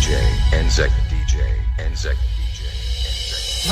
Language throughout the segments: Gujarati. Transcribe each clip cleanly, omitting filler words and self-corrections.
DJ Anzac DJ Anzac DJ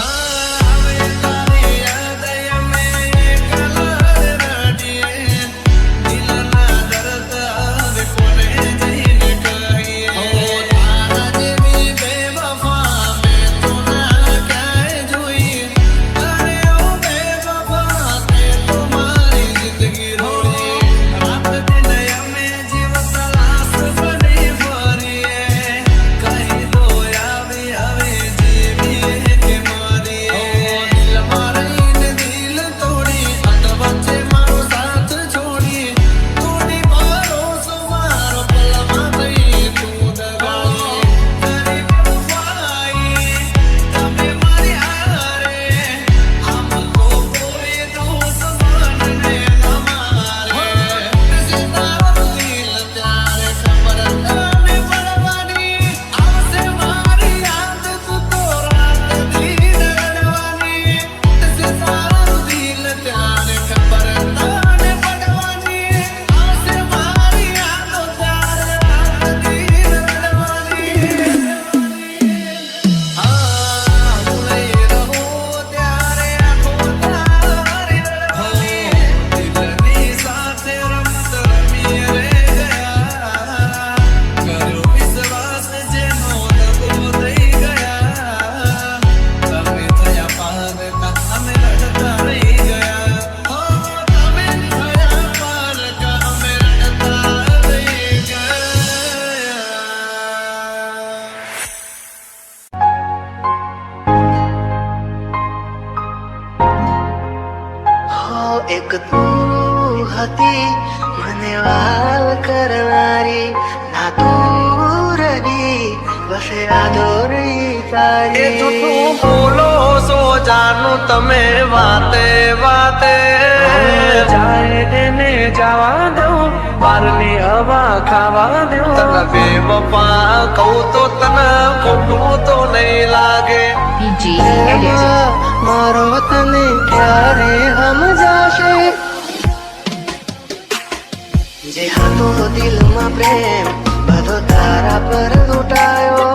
એક તું હતી મને વાલ કરનારી ના દૂરની બસે આદોરી તારી એ તું બોલો સો જાનું તમે વાતે વાતે જાય તેને જવા દઉં બારની હવા ખાવા દઉં તને બેવફા કહું તો તને ખોટું તો નહીં લાગે મારો તને ક્યારે સમજાશે જે હતો દિલમાં પ્રેમ બધો તારા પર લૂંટાયો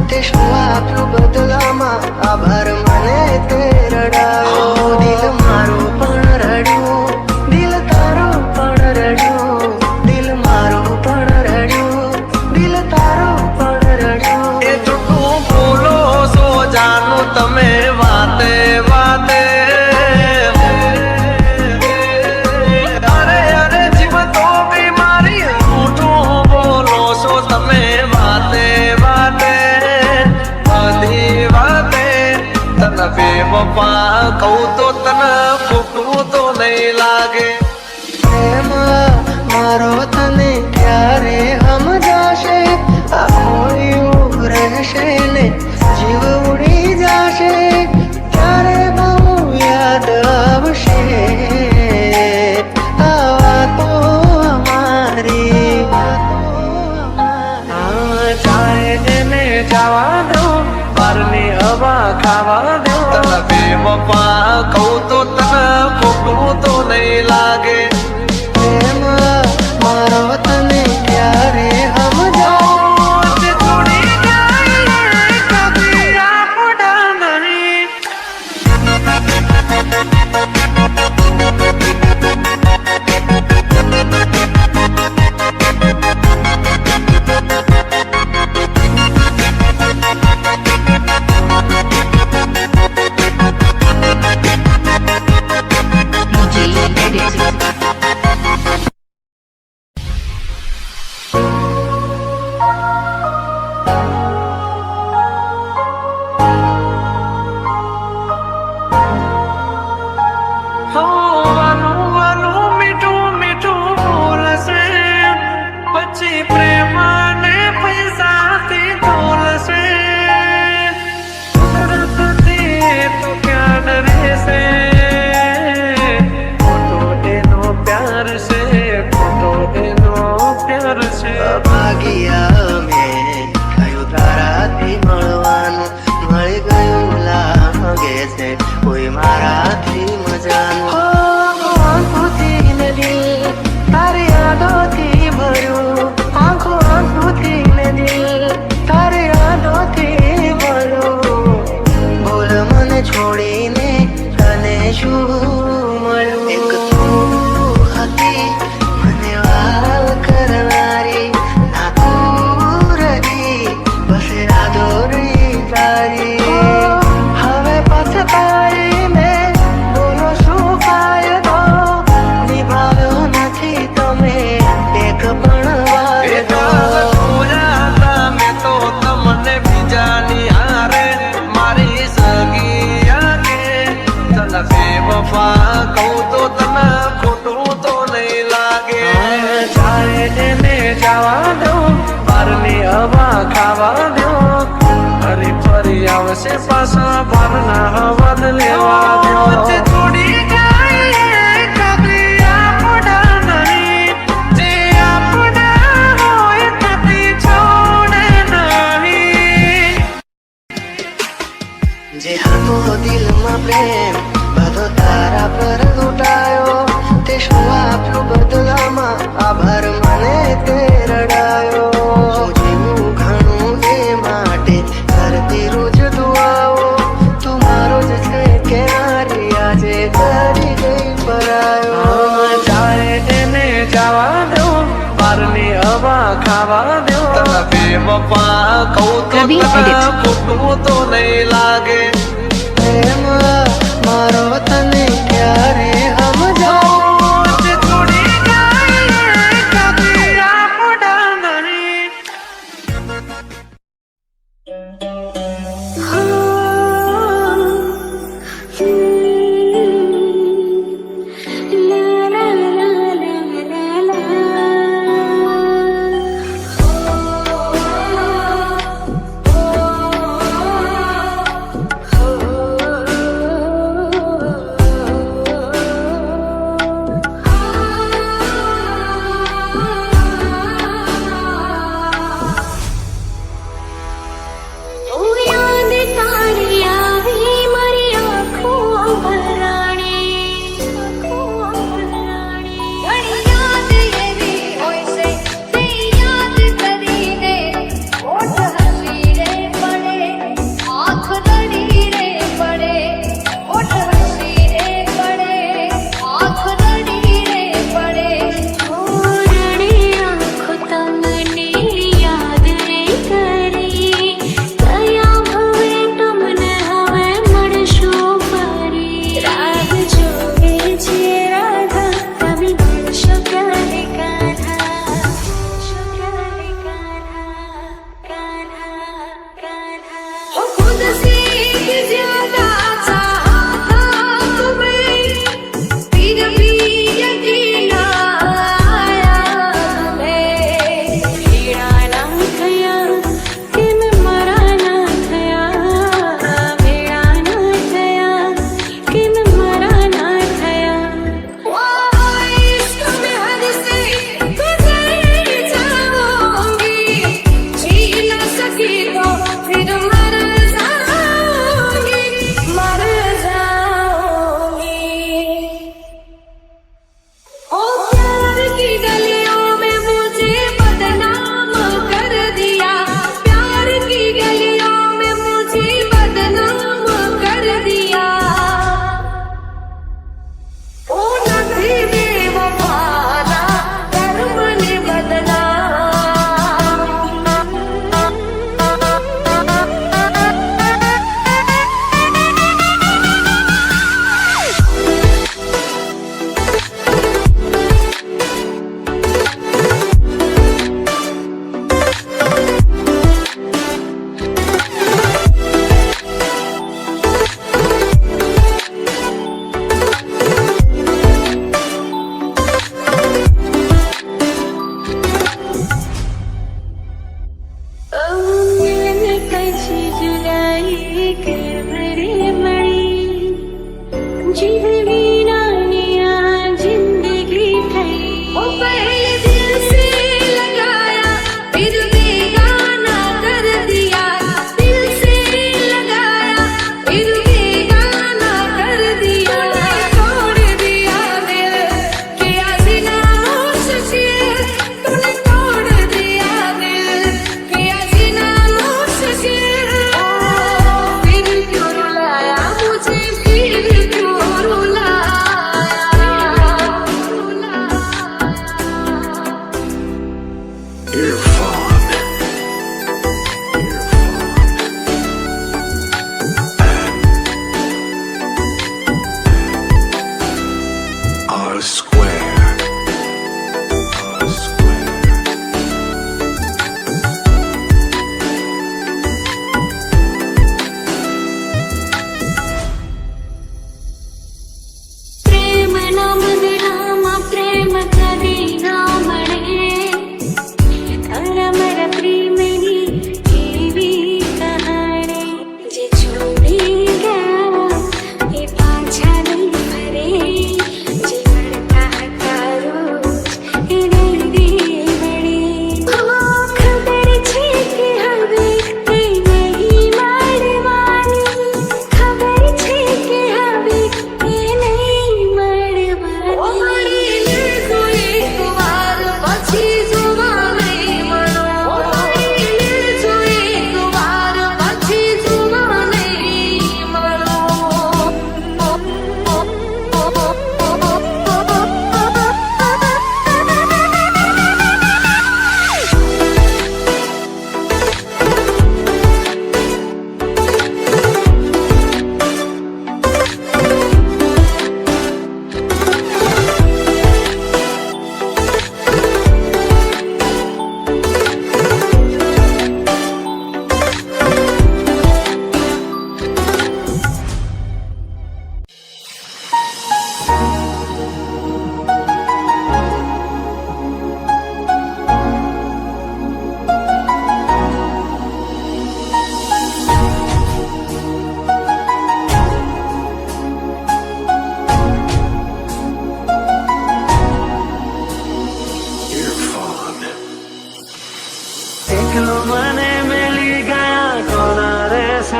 તે શું આપ્યું બદલામાં આભાર મને તે રડાયો દિલ મારું પણ રડ્યું દિલ તારું પણ રડ્યું દિલ મારું પણ રડ્યું દિલ તારું પણ રડ્યું એ તું બોલો સો જાનું તમે વાતે વાતે અરે અરે જીવ તો બી મારી જૂઠું બોલો છો તમે વાતે વાતે બધી વાતે તને બેવફા કહું તો તને ખોટું તો નહીં લાગે પ્રેમ મારો તને ક્યારે સમજાશે આ ખોયું રહેશે ને જીવ ઉડી જશે ત્યારે બહુ યાદ આવશે આ વાતો અમારી જાય તેને જવા દઉં બારની હવા ખાવા દઉં તને બેવફા કહું તો તને ખોટું તો નહીં લાગે પ્રેમ મારો તને ક્યારે સમજાશે છોડી જાય કભી આપડા નહીં DJ Edit. પછી પાછા ભારના હવાદ લેવા દો. છોડી જાય કદી આપણા નહીં, જે આપણા હોય કદી છોડે નહીં. જે હતો દિલમાં પ્રેમ બધો તારા પર લૂંટાયો, તે શું આપ્યું બદલામાં આભાર મને તે રડાયો. હું જીવું ઘણું એ માટે કરતી રોજ દુઆઓ, તું મારો જ છે કે નારી આજે કરી ગઈ પરાયો. જાય એને જવા દો, બારની હવા ખાવા દો. તને બેવફા કહું તો પ્રવીણ તને edit. ખોટું તો નહીં લાગે. પ્રેમ મારો તને ક્યારે સમજાવું. છોડી જાય કદી આપણા નહીં. फिर क्यों रुलाया मुझे, फिर क्यों रुलाया.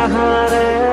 સહારે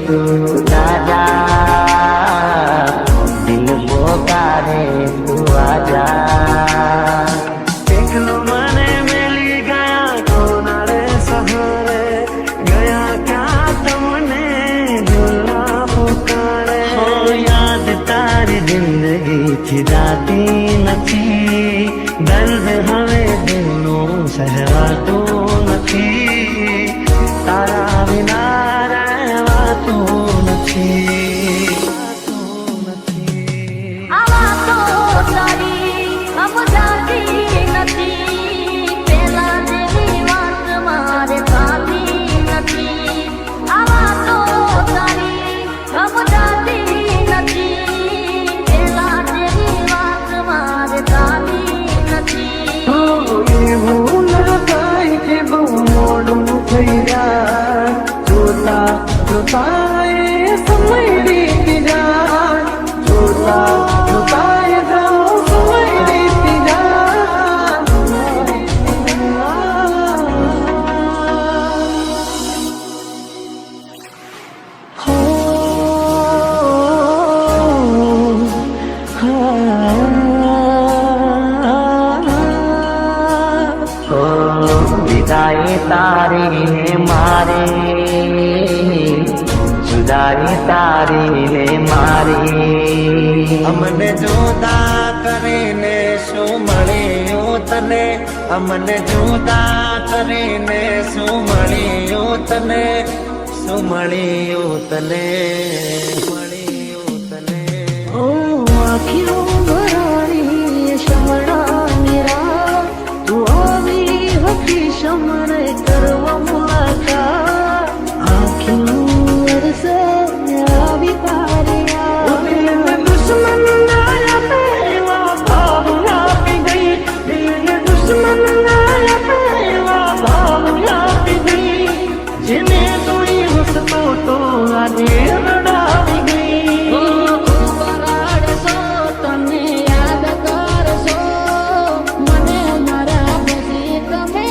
તું દાદા દિલ પોકારે તું આજા એકલો મને મેલી ગયા કોના રે સહારે ગયા ક્યાં તમને ઝોલા પુકારે યાદ તારી જિંદગી થી જાતી નથી દર્દ હવે દિલનું સહેવાતું નથી તારા વિના રહેવાતું નથી આવા તો તારી સમજાતી નથી પેલા જેવી વાત મારે થતી નથી આવા તો તારી સમજાતી નથી પેલા જેવી વાત મારે થતી નથી એવું ન થાય કે બહુ મોડું થઈ જાય જોતા જોતા એ સમય વીતી જાય જોતા જોતા એ સમય વીતી વિદાય તારી ને મારે જુદાઈ તારી ને મારી અમને જુદા કરીને શું મળ્યું તને અમને જુદા કરીને શું મળ્યું તને શું મળ્યું તને મળ્યું તને આખીઓ ભરાણી શમણાની રાત તું આવી હતી શમણે કરવા મુલાકાત આખીઓ વરસે આવી તારી દુશ્મન પેલા ભાવ આપી ગઈ દિલ દુશ્મન પેલા ભાવ આપી ગઈ જેને જોઈ હસતો તો આજે રડાવી ગઈ બરાડશો તમે યાદ કરશો મને મારા પછી તમે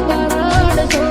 બરાડશો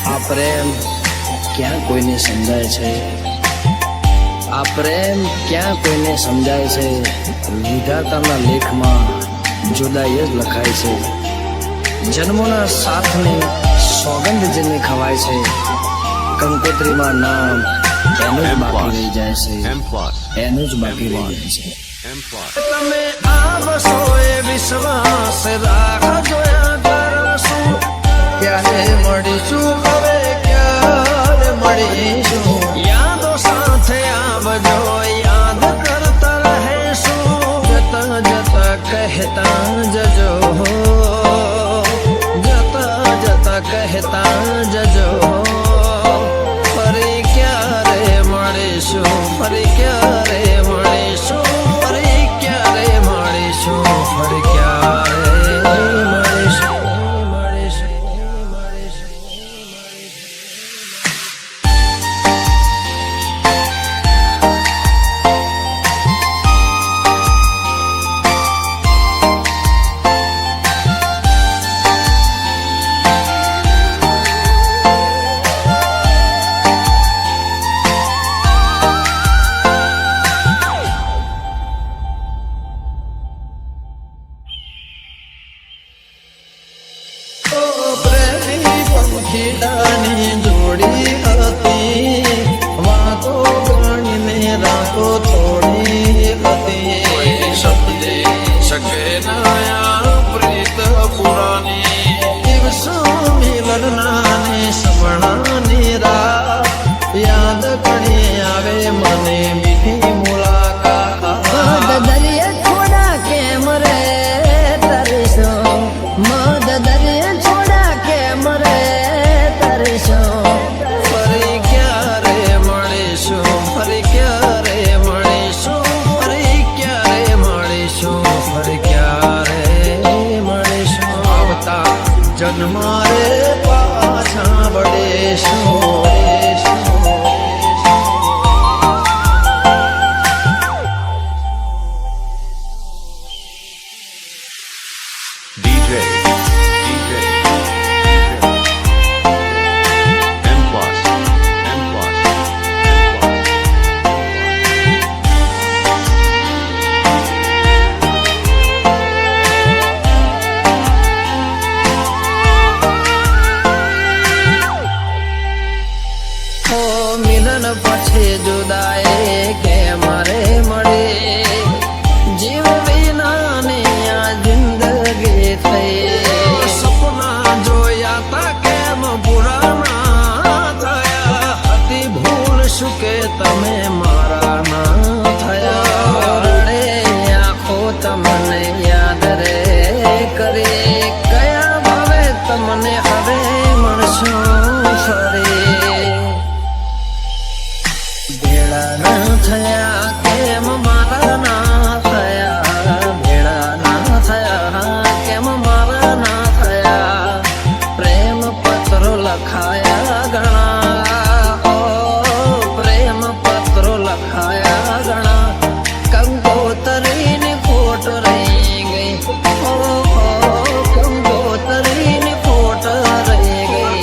આ પ્રેમ ક્યાં કોઈને સમજાય છે આ પ્રેમ ક્યાં કોઈને સમજાય છે વિધાતાના લેખમાં જુદાઈ જ લખાય છે જન્મોના સાથની સોગંદ જેને ખવાય છે કંકોત્રીમાં નામ એનું જ બાકી રહી જાય છે એનું જ બાકી રહી જાય છે તમે આવશો એ વિશ્વાસ રાખજો કરશું ક્યારે મળીશું હવે ક્યારે મળીશું યાદો સાથે આવજો યાદ કરતા રહેશું જતા જતા કહેતા જજો જતા જતા કહેતા જજો ફરી ક્યારે મળીશું ફરી ક્યારે મળીશું ફરી ક્યારે મળીશું ફરી ક્યારે મળીશું મળીશું મળીશું ફરી ક્યારે મળીશું, ફરી ક્યારે મળીશું, ફરી ક્યારે મળીશું, આવતા જન્મારે પાછા વળીશું. DJ M plus M plus ઓ મિલન પછી જુદાઈ કે મારે મળે, જીવ વિનાની આ જિંદગી થઈ. સપના જોયા તા કેમ પૂરા ના થયા, હતી ભૂલ શું કે તમે મારા ના થયા. રડે આંખો તમને યાદ રે કરી, કયા ભાવે તમને હવે મળશો ફરી. ભેળા ના થયા કેમ મારા ના થયા, ભેળા ના થયા કેમ મારા ના થયા. પ્રેમ પત્રો લખાયા ઘણા, ઓ પ્રેમ પત્રો લખાયા ઘણા, કંકોતરીની ખોટ રહી ગઈ, ઓ કંકોતરીની ખોટ રહી ગઈ.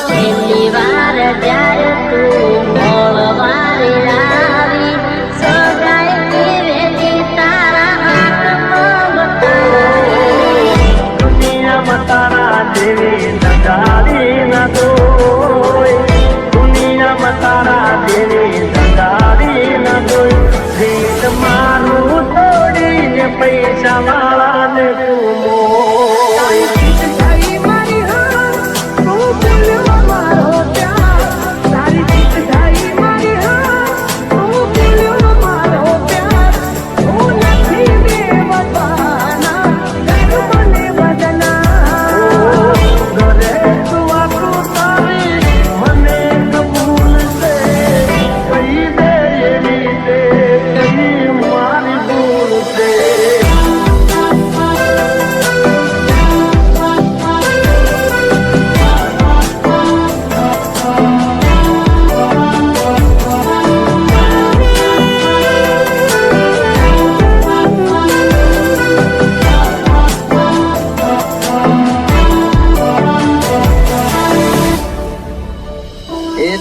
છેલ્લી વાર જ્યારે તું મળવારે આવી, સગાઈ કેવેલી તારા હાથમાં બતાવી. દુનિયામાં તારા જેવી નજારી ન જોઈ, દુનિયામાં તારા જેવી નજારી ન જોઈ. રીત મારું તોડીને પૈસા વાળાને તું મોય.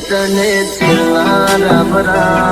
તને છેલ્લા રબરા